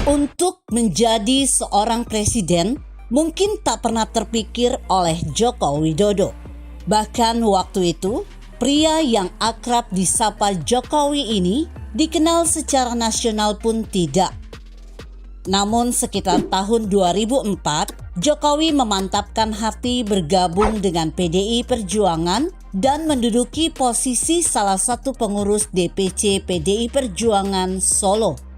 Untuk menjadi seorang presiden mungkin tak pernah terpikir oleh Joko Widodo. Bahkan waktu itu, pria yang akrab disapa Jokowi ini dikenal secara nasional pun tidak. Namun sekitar tahun 2004, Jokowi memantapkan hati bergabung dengan PDI Perjuangan dan menduduki posisi salah satu pengurus DPC PDI Perjuangan Solo.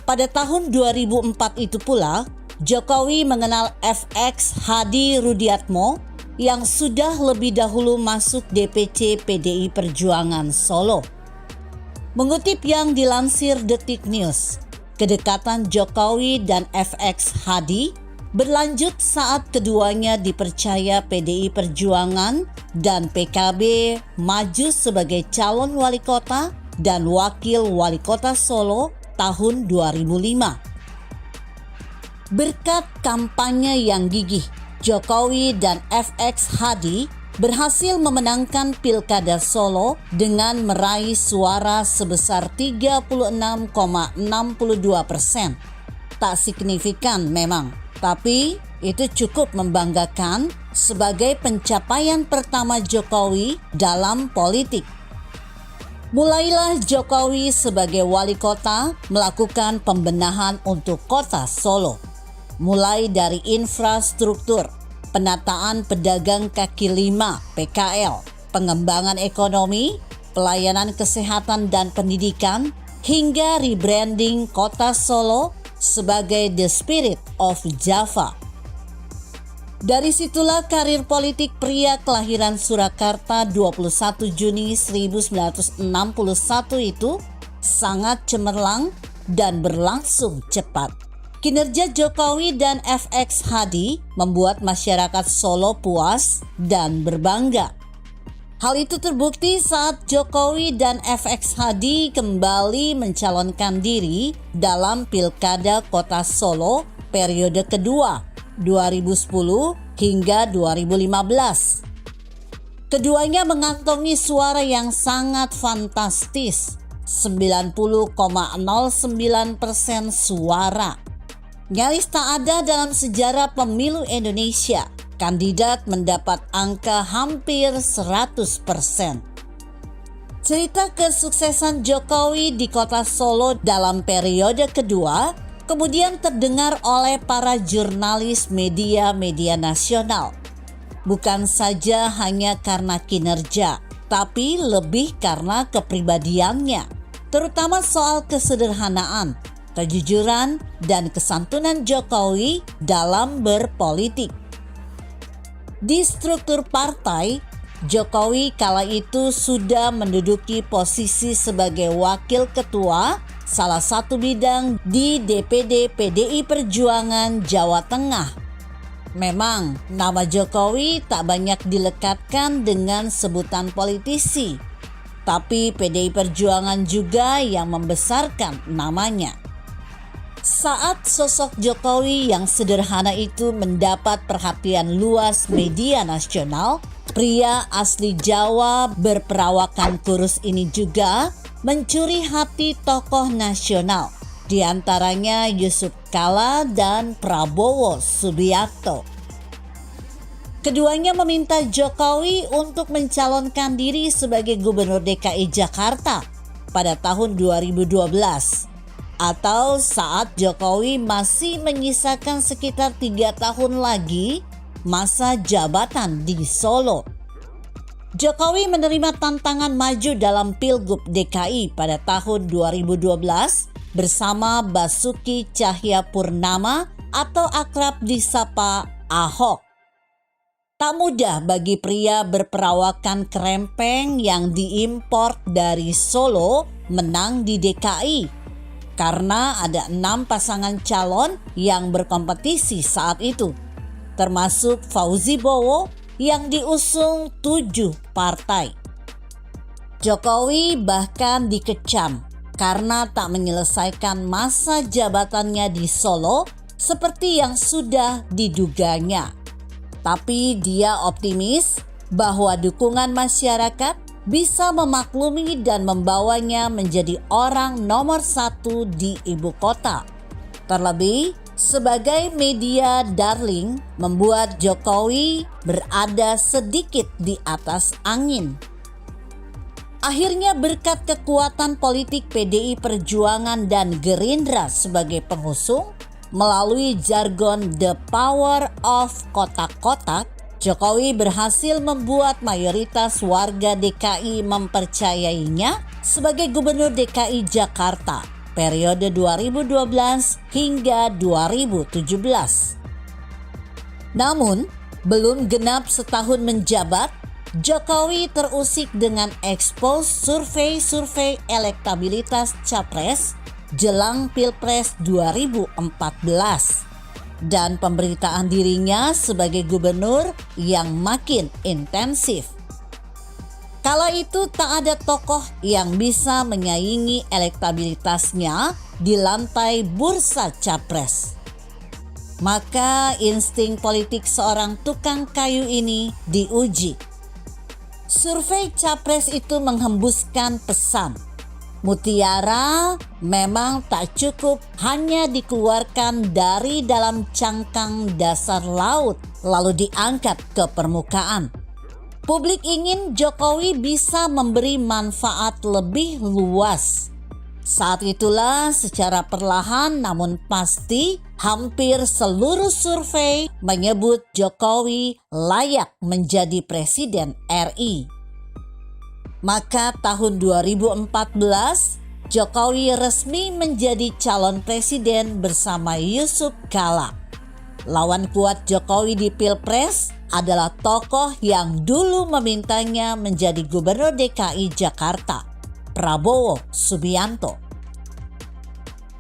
Pada tahun 2004 itu pula, Jokowi mengenal FX Hadi Rudiatmo yang sudah lebih dahulu masuk DPC PDI Perjuangan Solo. Mengutip yang dilansir Detik News, kedekatan Jokowi dan FX Hadi berlanjut saat keduanya dipercaya PDI Perjuangan dan PKB maju sebagai calon wali kota dan wakil wali kota Solo tahun 2005. Berkat kampanye yang gigih, Jokowi dan FX Hadi berhasil memenangkan Pilkada Solo dengan meraih suara sebesar 36,62%. Tak signifikan memang, tapi itu cukup membanggakan sebagai pencapaian pertama Jokowi dalam politik. Mulailah Jokowi sebagai wali kota melakukan pembenahan untuk kota Solo. Mulai dari infrastruktur, penataan pedagang kaki lima (PKL), pengembangan ekonomi, pelayanan kesehatan dan pendidikan, hingga rebranding kota Solo sebagai The Spirit of Java. Dari situlah karir politik pria kelahiran Surakarta 21 Juni 1961 itu sangat cemerlang dan berlangsung cepat. Kinerja Jokowi dan FX Hadi membuat masyarakat Solo puas dan berbangga. Hal itu terbukti saat Jokowi dan FX Hadi kembali mencalonkan diri dalam Pilkada Kota Solo periode kedua 2010 hingga 2015. Keduanya mengantongi suara yang sangat fantastis, 90,09% suara. Nyaris tak ada dalam sejarah pemilu Indonesia kandidat mendapat angka hampir 100%. Cerita kesuksesan Jokowi di kota Solo dalam periode kedua kemudian terdengar oleh para jurnalis media-media nasional. Bukan saja hanya karena kinerja, tapi lebih karena kepribadiannya, terutama soal kesederhanaan, kejujuran, dan kesantunan Jokowi dalam berpolitik. Di struktur partai, Jokowi kala itu sudah menduduki posisi sebagai wakil ketua salah satu bidang di DPD PDI Perjuangan Jawa Tengah. Memang nama Jokowi tak banyak dilekatkan dengan sebutan politisi, tapi PDI Perjuangan juga yang membesarkan namanya. Saat sosok Jokowi yang sederhana itu mendapat perhatian luas media nasional, pria asli Jawa berperawakan kurus ini juga mencuri hati tokoh nasional, di antaranya Yusuf Kala dan Prabowo Subianto. Keduanya meminta Jokowi untuk mencalonkan diri sebagai Gubernur DKI Jakarta pada tahun 2012, atau saat Jokowi masih menyisakan sekitar 3 tahun lagi masa jabatan di Solo. Jokowi menerima tantangan maju dalam Pilgub DKI pada tahun 2012 bersama Basuki Cahayapurnama atau akrab disapa Ahok. Tak mudah bagi pria berperawakan krempeng yang diimpor dari Solo menang di DKI karena ada 6 pasangan calon yang berkompetisi saat itu, termasuk Fauzi Bowo yang diusung 7 partai. Jokowi bahkan dikecam karena tak menyelesaikan masa jabatannya di Solo seperti yang sudah diduganya. Tapi dia optimis bahwa dukungan masyarakat bisa memaklumi dan membawanya menjadi orang nomor 1 di ibu kota. Terlebih, sebagai media darling membuat Jokowi berada sedikit di atas angin. Akhirnya berkat kekuatan politik PDI Perjuangan dan Gerindra sebagai pengusung, melalui jargon The Power of Kotak-Kotak, Jokowi berhasil membuat mayoritas warga DKI mempercayainya sebagai Gubernur DKI Jakarta periode 2012 hingga 2017. Namun, belum genap setahun menjabat, Jokowi terusik dengan ekspos survei elektabilitas Capres jelang Pilpres 2014 dan pemberitaan dirinya sebagai gubernur yang makin intensif. Kala itu tak ada tokoh yang bisa menyaingi elektabilitasnya di lantai bursa Capres. Maka insting politik seorang tukang kayu ini diuji. Survei Capres itu menghembuskan pesan, mutiara memang tak cukup hanya dikeluarkan dari dalam cangkang dasar laut lalu diangkat ke permukaan. Publik ingin Jokowi bisa memberi manfaat lebih luas. Saat itulah secara perlahan namun pasti hampir seluruh survei menyebut Jokowi layak menjadi Presiden RI. Maka tahun 2014, Jokowi resmi menjadi calon presiden bersama Yusuf Kala. Lawan kuat Jokowi di Pilpres adalah tokoh yang dulu memintanya menjadi Gubernur DKI Jakarta, Prabowo Subianto.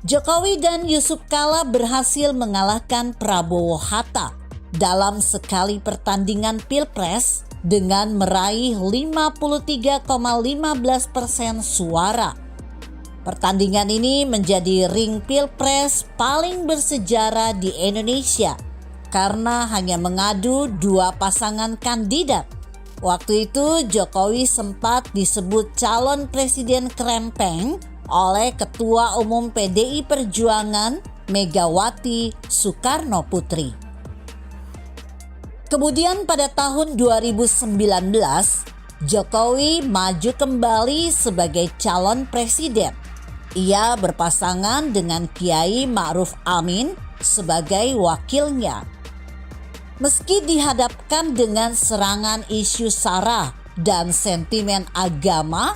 Jokowi dan Yusuf Kala berhasil mengalahkan Prabowo Hatta dalam sekali pertandingan Pilpres dengan meraih 53,15% suara. Pertandingan ini menjadi ring Pilpres paling bersejarah di Indonesia karena hanya mengadu dua pasangan kandidat. Waktu itu Jokowi sempat disebut calon presiden kerempeng oleh Ketua Umum PDI Perjuangan Megawati Soekarno Putri. Kemudian pada tahun 2019, Jokowi maju kembali sebagai calon presiden. Ia berpasangan dengan Kiai Ma'ruf Amin sebagai wakilnya. Meski dihadapkan dengan serangan isu SARA dan sentimen agama,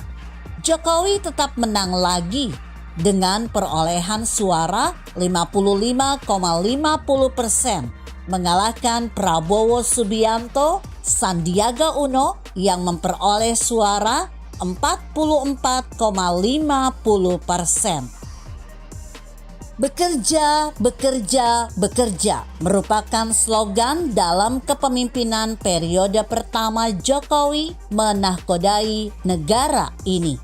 Jokowi tetap menang lagi dengan perolehan suara 55,50%, mengalahkan Prabowo Subianto, Sandiaga Uno yang memperoleh suara 44,50%. Bekerja, bekerja, bekerja merupakan slogan dalam kepemimpinan periode pertama Jokowi menahkodai negara ini.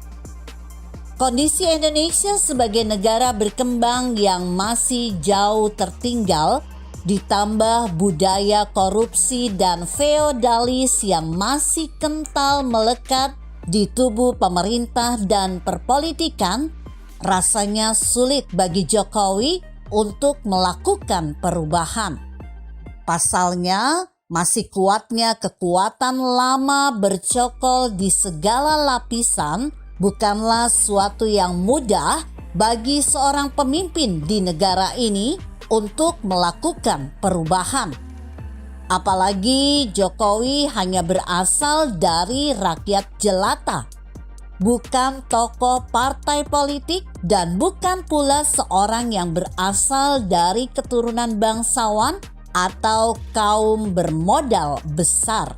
Kondisi Indonesia sebagai negara berkembang yang masih jauh tertinggal, ditambah budaya korupsi dan feodalis yang masih kental melekat di tubuh pemerintah dan perpolitikan, rasanya sulit bagi Jokowi untuk melakukan perubahan. Pasalnya, masih kuatnya kekuatan lama bercokol di segala lapisan bukanlah suatu yang mudah bagi seorang pemimpin di negara ini untuk melakukan perubahan. Apalagi Jokowi hanya berasal dari rakyat jelata, bukan tokoh partai politik dan bukan pula seorang yang berasal dari keturunan bangsawan atau kaum bermodal besar.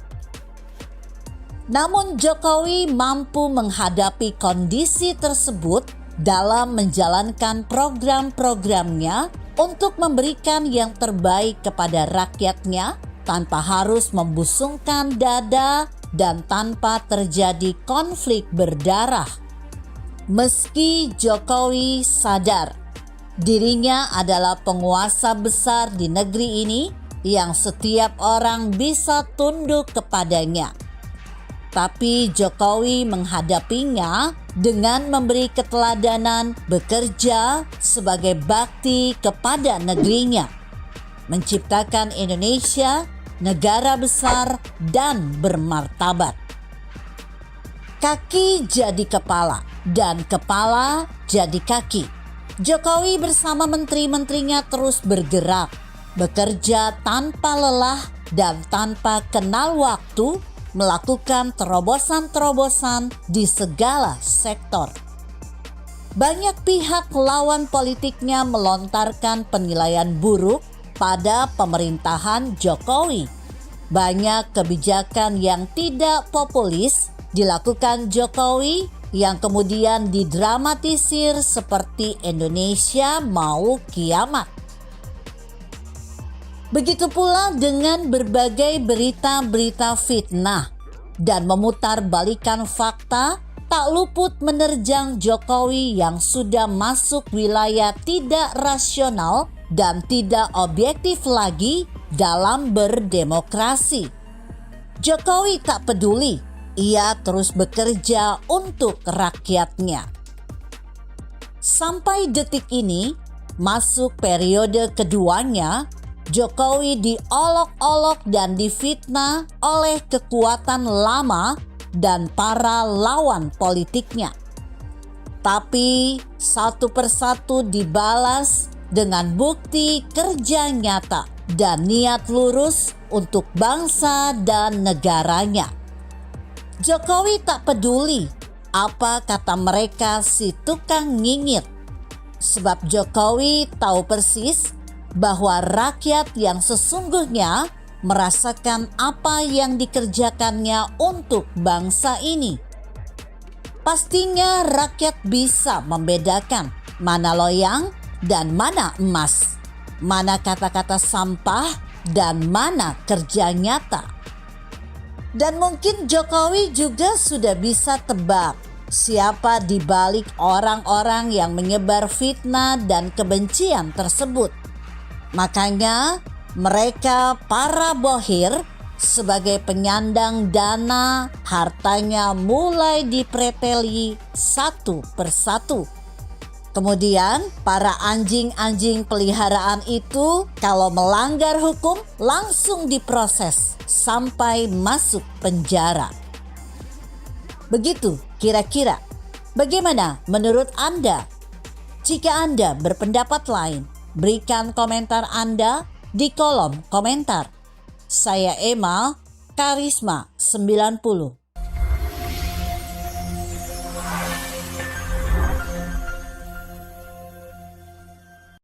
Namun Jokowi mampu menghadapi kondisi tersebut dalam menjalankan program-programnya untuk memberikan yang terbaik kepada rakyatnya tanpa harus membusungkan dada dan tanpa terjadi konflik berdarah. Meski Jokowi sadar dirinya adalah penguasa besar di negeri ini yang setiap orang bisa tunduk kepadanya, tapi Jokowi menghadapinya dengan memberi keteladanan bekerja sebagai bakti kepada negerinya, menciptakan Indonesia negara besar dan bermartabat. Kaki jadi kepala dan kepala jadi kaki. Jokowi bersama menteri-menterinya terus bergerak, bekerja tanpa lelah dan tanpa kenal waktu, melakukan terobosan-terobosan di segala sektor. Banyak pihak lawan politiknya melontarkan penilaian buruk pada pemerintahan Jokowi. Banyak kebijakan yang tidak populis dilakukan Jokowi yang kemudian didramatisir seperti Indonesia mau kiamat. Begitu pula dengan berbagai berita-berita fitnah dan memutarbalikkan fakta, tak luput menerjang Jokowi yang sudah masuk wilayah tidak rasional dan tidak objektif lagi dalam berdemokrasi. Jokowi tak peduli, ia terus bekerja untuk rakyatnya. Sampai detik ini, masuk periode keduanya, Jokowi diolok-olok dan difitnah oleh kekuatan lama dan para lawan politiknya. Tapi satu persatu dibalas dengan bukti kerja nyata dan niat lurus untuk bangsa dan negaranya. Jokowi tak peduli apa kata mereka si tukang nyinyir, sebab Jokowi tahu persis bahwa rakyat yang sesungguhnya merasakan apa yang dikerjakannya untuk bangsa ini. Pastinya rakyat bisa membedakan mana loyang dan mana emas, mana kata-kata sampah dan mana kerja nyata. Dan mungkin Jokowi juga sudah bisa tebak siapa di balik orang-orang yang menyebar fitnah dan kebencian tersebut. Makanya mereka para bohir sebagai penyandang dana, hartanya mulai dipreteli satu persatu. Kemudian para anjing-anjing peliharaan itu kalau melanggar hukum langsung diproses sampai masuk penjara. Begitu kira-kira. Bagaimana menurut Anda? Jika Anda berpendapat lain, berikan komentar Anda di kolom komentar. Saya Emma, Karisma 90.